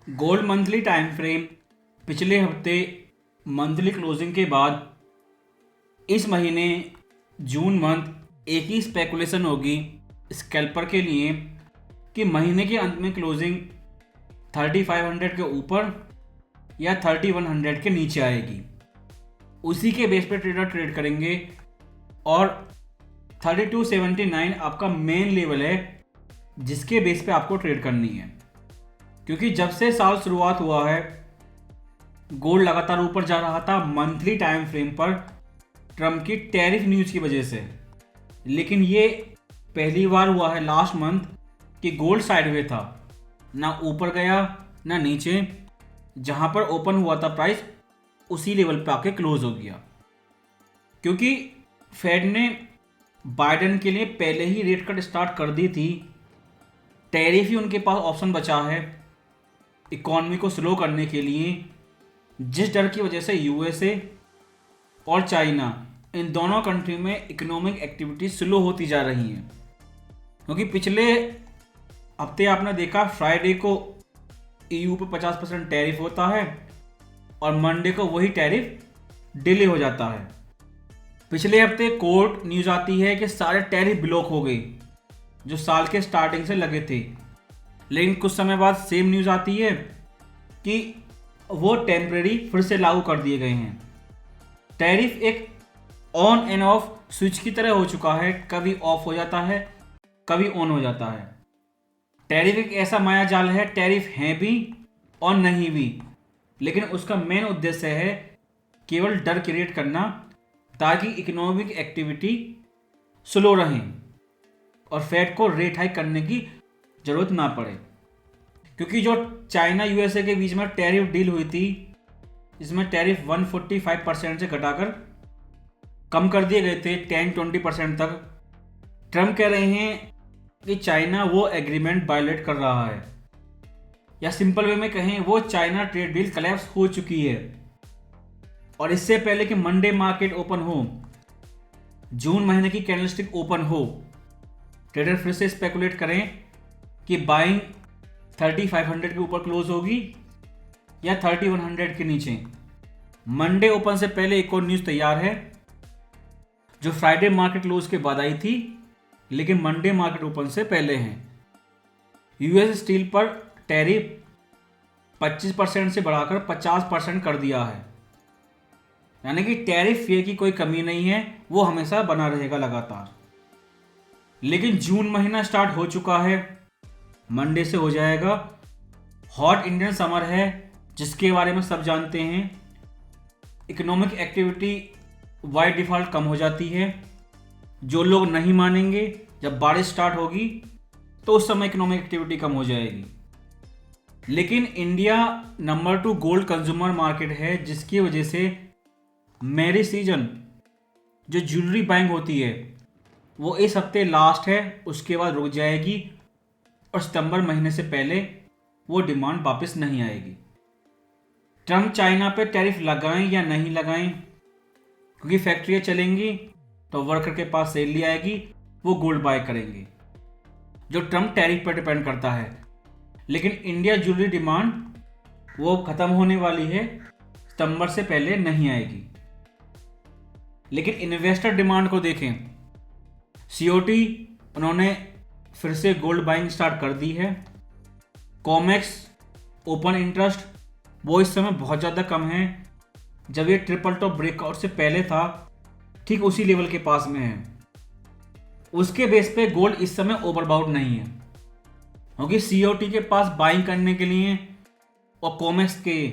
Gold monthly time frame पिछले हफ्ते monthly closing के बाद इस महीने जून मंथ एक ही स्पेकुलेशन होगी स्कैल्पर के लिए कि महीने के अंत में क्लोजिंग 3500 के ऊपर या 3100 के नीचे आएगी। उसी के बेस पे ट्रेडर ट्रेड करेंगे और 3279 आपका मेन लेवल है जिसके बेस पे आपको ट्रेड करनी है। क्योंकि जब से साल शुरुआत हुआ है गोल्ड लगातार ऊपर जा रहा था मंथली टाइम फ्रेम पर ट्रम्प की टैरिफ न्यूज़ की वजह से, लेकिन ये पहली बार हुआ है लास्ट मंथ कि गोल्ड साइडवे था, ना ऊपर गया ना नीचे। जहां पर ओपन हुआ था प्राइस उसी लेवल पे आके क्लोज हो गया। क्योंकि फेड ने बाइडेन के लिए पहले ही रेट कट स्टार्ट कर दी थी, टैरिफ ही उनके पास ऑप्शन बचा है इकॉनमी को स्लो करने के लिए, जिस डर की वजह से यूएसए और चाइना इन दोनों कंट्री में इकोनॉमिक एक्टिविटी स्लो होती जा रही हैं। क्योंकि पिछले हफ्ते आपने देखा फ्राइडे को ईयू पे 50% टैरिफ होता है और मंडे को वही टैरिफ डिले हो जाता है। पिछले हफ्ते कोर्ट न्यूज़ आती है कि सारे टैरिफ ब्लॉक हो गए जो साल के स्टार्टिंग से लगे थे, लेकिन कुछ समय बाद सेम न्यूज़ आती है कि वो टेम्परेरी फिर से लागू कर दिए गए हैं। टैरिफ एक ऑन एंड ऑफ स्विच की तरह हो चुका है, कभी ऑफ हो जाता है कभी ऑन हो जाता है। टैरिफ एक ऐसा माया जाल है, टैरिफ हैं भी और नहीं भी, लेकिन उसका मेन उद्देश्य है केवल डर क्रिएट करना ताकि इकोनॉमिक एक्टिविटी स्लो रहे और फेड को रेट हाइक करने की ज़रूरत ना पड़े। क्योंकि जो चाइना यूएसए के बीच में टैरिफ डील हुई थी इसमें टैरिफ 145% से घटाकर कम कर दिए गए थे 10-20% तक। ट्रम्प कह रहे हैं कि चाइना वो एग्रीमेंट वायलेट कर रहा है, या सिंपल वे में कहें वो चाइना ट्रेड डील कोलैप्स हो चुकी है। और इससे पहले कि मंडे मार्केट ओपन हो, जून महीने की कैंडलस्टिक ओपन हो, ट्रेडर फिर से स्पेकुलेट करें कि बाइंग 3500 के ऊपर क्लोज होगी या 3100 के नीचे। मंडे ओपन से पहले एक और न्यूज़ तैयार है जो फ्राइडे मार्केट क्लोज के बाद आई थी, लेकिन मंडे मार्केट ओपन से पहले हैं। यूएस स्टील पर टैरिफ 25% से बढ़ाकर 50% कर दिया है, यानी कि टैरिफ फेयर की कोई कमी नहीं है, वो हमेशा बना रहेगा लगातार। लेकिन जून महीना स्टार्ट हो चुका है, मंडे से हो जाएगा। हॉट इंडियन समर है जिसके बारे में सब जानते हैं। इकोनॉमिक एक्टिविटी बाय डिफ़ॉल्ट कम हो जाती है। जो लोग नहीं मानेंगे जब बारिश स्टार्ट होगी तो उस समय इकोनॉमिक एक्टिविटी कम हो जाएगी। लेकिन India number 2 gold consumer market है, जिसकी वजह से मैरिज सीजन जो ज्वेलरी बाइंग होती है वो इस हफ्ते लास्ट है, उसके बाद रुक जाएगी और सितंबर महीने से पहले वो डिमांड वापस नहीं आएगी। ट्रम्प चाइना पे टैरिफ लगाएं या नहीं लगाएं, क्योंकि फैक्ट्रियाँ चलेंगी तो वर्कर के पास सैलरी आएगी, वो गोल्ड बाय करेंगे, जो ट्रम्प टैरिफ पर डिपेंड करता है। लेकिन इंडिया ज्वेलरी डिमांड वो ख़त्म होने वाली है, सितंबर से पहले नहीं आएगी। लेकिन इन्वेस्टर डिमांड को देखें, सीओटी उन्होंने फिर से गोल्ड बाइंग स्टार्ट कर दी है। कॉमेक्स ओपन इंटरेस्ट वो इस समय बहुत ज़्यादा कम है, जब ये ट्रिपल टॉप ब्रेकआउट से पहले था ठीक उसी लेवल के पास में है। उसके बेस पे गोल्ड इस समय ओवरबाउट नहीं है, क्योंकि सीओटी के पास बाइंग करने के लिए और कॉमेक्स के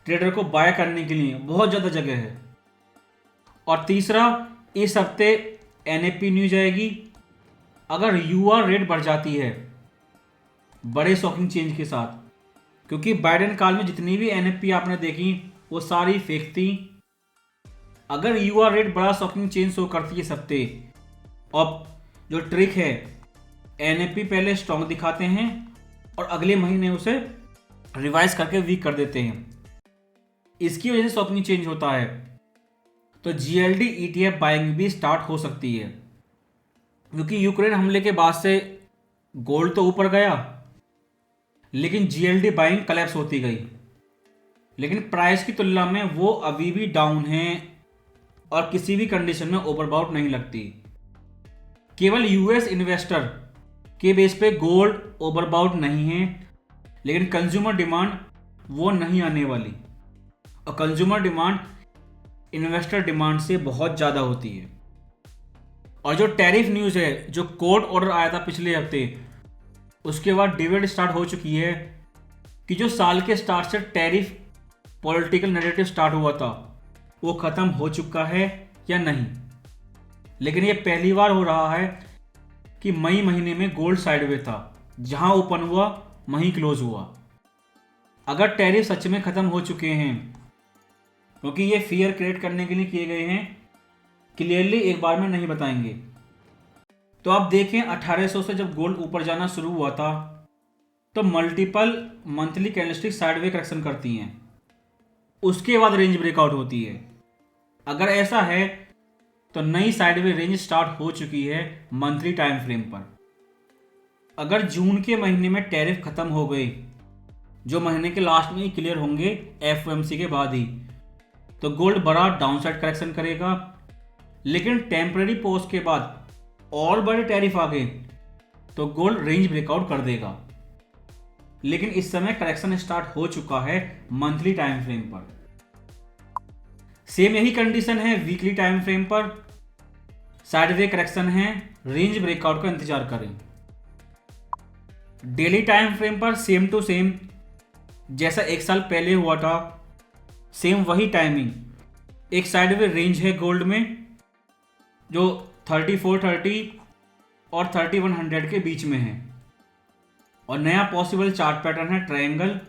ट्रेडर को बाय करने के लिए बहुत ज़्यादा जगह है। और तीसरा, इस हफ्ते एनएपी न्यूज आएगी। अगर यूआर रेट बढ़ जाती है बड़े शॉकिंग चेंज के साथ, क्योंकि बाइडेन काल में जितनी भी एनएपी आपने देखी वो सारी फेक थी। अगर यूआर रेट बड़ा शॉकिंग चेंज शो करती है इस हफ्ते, और जो ट्रिक है एनएपी पहले स्ट्रॉन्ग दिखाते हैं और अगले महीने उसे रिवाइज करके वीक कर देते हैं, इसकी वजह से शॉकिंग चेंज होता है, तो जीएलडी ईटीएफ बाइंग भी स्टार्ट हो सकती है। क्योंकि यूक्रेन हमले के बाद से गोल्ड तो ऊपर गया, लेकिन जीएलडी बाइंग कलेप्स होती गई, लेकिन प्राइस की तुलना में वो अभी भी डाउन है और किसी भी कंडीशन में ओवरबाउट नहीं लगती। केवल यूएस इन्वेस्टर के बेस पे गोल्ड ओवरबाउट नहीं है, लेकिन कंज्यूमर डिमांड वो नहीं आने वाली, और कंज्यूमर डिमांड इन्वेस्टर डिमांड से बहुत ज़्यादा होती है। और जो टैरिफ न्यूज़ है, जो कोर्ट ऑर्डर आया था पिछले हफ्ते, उसके बाद डिबेट स्टार्ट हो चुकी है कि जो साल के स्टार्ट से टैरिफ पॉलिटिकल नैरेटिव स्टार्ट हुआ था वो ख़त्म हो चुका है या नहीं। लेकिन ये पहली बार हो रहा है कि मई महीने में गोल्ड साइडवे था, जहां ओपन हुआ वहीं क्लोज हुआ। अगर टैरिफ सच में ख़त्म हो चुके हैं, क्योंकि ये फियर क्रिएट करने के लिए किए गए हैं, क्लियरली एक बार में नहीं बताएंगे। तो आप देखें 1800 से जब गोल्ड ऊपर जाना शुरू हुआ था तो multiple monthly candlestick sideway correction करती हैं, उसके बाद रेंज ब्रेकआउट होती है। अगर ऐसा है तो नई साइडवे रेंज स्टार्ट हो चुकी है मंथली टाइम फ्रेम पर। अगर जून के महीने में टैरिफ खत्म हो गए, जो महीने के लास्ट में ही क्लियर होंगे एफओएमसी के बाद ही, तो गोल्ड बड़ा डाउनसाइड करेक्शन करेगा। लेकिन टेम्पररी पॉज के बाद और बड़े टैरिफ आ गए तो गोल्ड रेंज ब्रेकआउट कर देगा। लेकिन इस समय करेक्शन स्टार्ट हो चुका है मंथली टाइम फ्रेम पर। सेम यही कंडीशन है वीकली टाइम फ्रेम पर, साइडवे करेक्शन है, रेंज ब्रेकआउट का इंतजार करें। डेली टाइम फ्रेम पर सेम टू सेम जैसा एक साल पहले हुआ था, सेम वही टाइमिंग, एक साइडवे रेंज है गोल्ड में जो 3430 और 3100 के बीच में है, और नया पॉसिबल चार्ट पैटर्न है ट्रायंगल,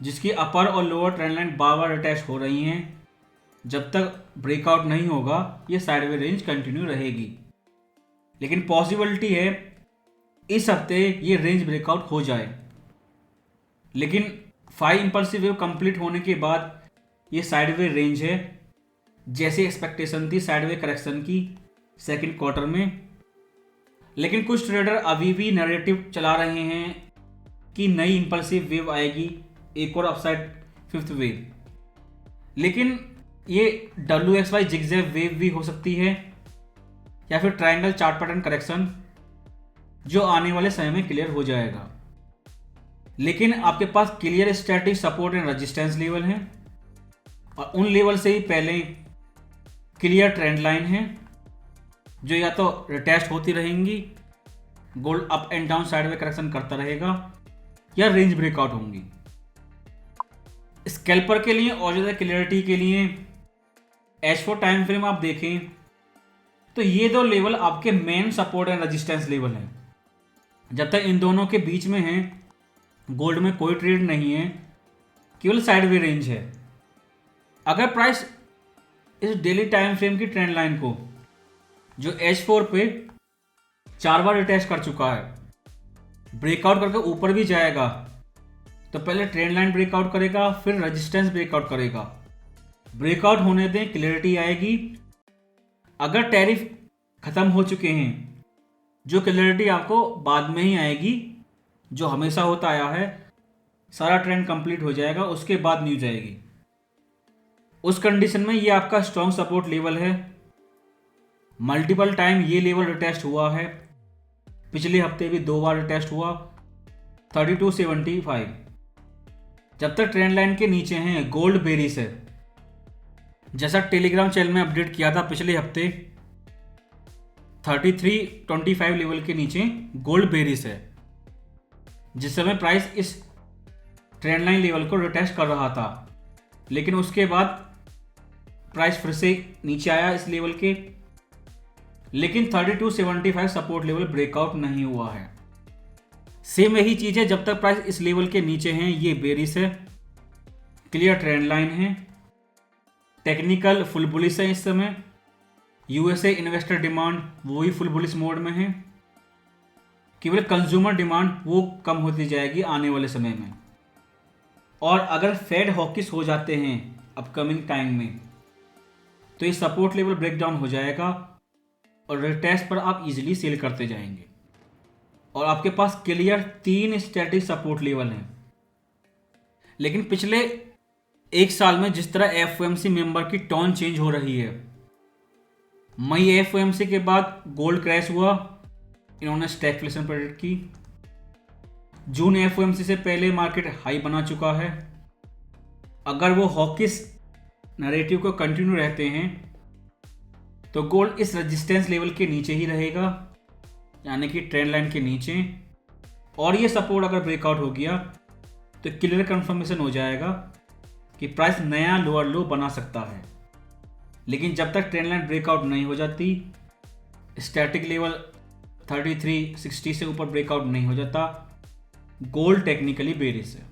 जिसकी अपर और लोअर ट्रेंड लाइन बार बार अटैच हो रही हैं। जब तक ब्रेकआउट नहीं होगा ये साइडवे रेंज कंटिन्यू रहेगी, लेकिन पॉसिबिलिटी है इस हफ्ते ये रेंज ब्रेकआउट हो जाए। लेकिन 5 इंपल्सिव वेव कंप्लीट होने के बाद ये साइडवे रेंज है, जैसी एक्सपेक्टेशन थी साइडवे करेक्शन की सेकंड क्वार्टर में। लेकिन कुछ ट्रेडर अभी भी नैरेटिव चला रहे हैं कि नई इंपल्सिव वेव आएगी, एक और अपसाइड फिफ्थ वेव। लेकिन ये WXY जिगजैग वेव भी हो सकती है, या फिर ट्रायंगल चार्ट पैटर्न करेक्शन, जो आने वाले समय में क्लियर हो जाएगा। लेकिन आपके पास clear static support and resistance level हैं, और उन लेवल से ही पहले क्लियर ट्रेंड लाइन है, जो या तो रिटेस्ट होती रहेंगी, gold up and down sideway correction करता रहेगा, या रेंज ब्रेकआउट होंगी। स्कैल्पर के लिए और ज़्यादा क्लियरिटी के लिए H4 टाइम फ्रेम आप देखें तो ये दो लेवल आपके main support and resistance level हैं। जब तक इन दोनों के बीच में है गोल्ड में कोई ट्रेड नहीं है, केवल साइडवे रेंज है। अगर प्राइस इस डेली टाइम फ्रेम की ट्रेंड लाइन को, जो H4 पे 4 बार अटैच कर चुका है, ब्रेकआउट करके ऊपर भी जाएगा, तो पहले ट्रेंड लाइन ब्रेकआउट करेगा, फिर रेजिस्टेंस ब्रेकआउट करेगा। ब्रेकआउट होने दें, क्लियरिटी आएगी। अगर टैरिफ खत्म हो चुके हैं, जो क्लियरिटी आपको बाद में ही आएगी, जो हमेशा होता आया है, सारा ट्रेंड कंप्लीट हो जाएगा, उसके बाद न्यूज आएगी। उस कंडीशन में ये आपका स्ट्रॉन्ग सपोर्ट लेवल है। मल्टीपल टाइम ये लेवल रिटेस्ट हुआ है, पिछले हफ्ते भी 2 बार रिटेस्ट हुआ 3275। जब तक ट्रेंड लाइन के नीचे हैं गोल्ड बेरिश है, जैसा टेलीग्राम चैनल में अपडेट किया था पिछले हफ्ते, 3325 लेवल के नीचे गोल्ड बेरिश है, जिस समय प्राइस इस ट्रेंड लाइन लेवल को रिटेस्ट कर रहा था। लेकिन उसके बाद प्राइस फिर से नीचे आया इस लेवल के, लेकिन 3275 सपोर्ट लेवल ब्रेकआउट नहीं हुआ है। सेम यही चीज़ है, जब तक प्राइस इस लेवल के नीचे हैं ये बेरिश है, क्लियर ट्रेंड लाइन है, टेक्निकल फुल बुलिश है। इस समय यूएसए इन्वेस्टर डिमांड वो भी फुल बुलिश मोड में है, केवल कंज्यूमर डिमांड वो कम होती जाएगी आने वाले समय में। और अगर फेड हॉकिश हो जाते हैं अपकमिंग टाइम में, तो ये सपोर्ट लेवल ब्रेक डाउन हो जाएगा और रिटेस्ट पर आप इजीली सेल करते जाएंगे। और आपके पास क्लियर 3 स्टैटिक सपोर्ट लेवल हैं। लेकिन पिछले एक साल में जिस तरह एफओएमसी मेंबर की टोन चेंज हो रही है, मई एफओएमसी के बाद गोल्ड क्रैश हुआ, इन्होंने स्टैगफ्लेशन प्रेडिक्ट की। जून एफओएमसी से पहले मार्केट हाई बना चुका है। अगर वो हॉकिश नैरेटिव को कंटिन्यू रहते हैं तो गोल्ड इस रेजिस्टेंस लेवल के नीचे ही रहेगा, यानी कि ट्रेंड लाइन के नीचे। और ये सपोर्ट अगर ब्रेकआउट हो गया तो क्लियर कंफर्मेशन हो जाएगा कि प्राइस नया लोअर लो बना सकता है। लेकिन जब तक ट्रेंड लाइन ब्रेकआउट नहीं हो जाती, स्टैटिक लेवल 3360 से ऊपर ब्रेकआउट नहीं हो जाता, गोल्ड टेक्निकली बेरिश है।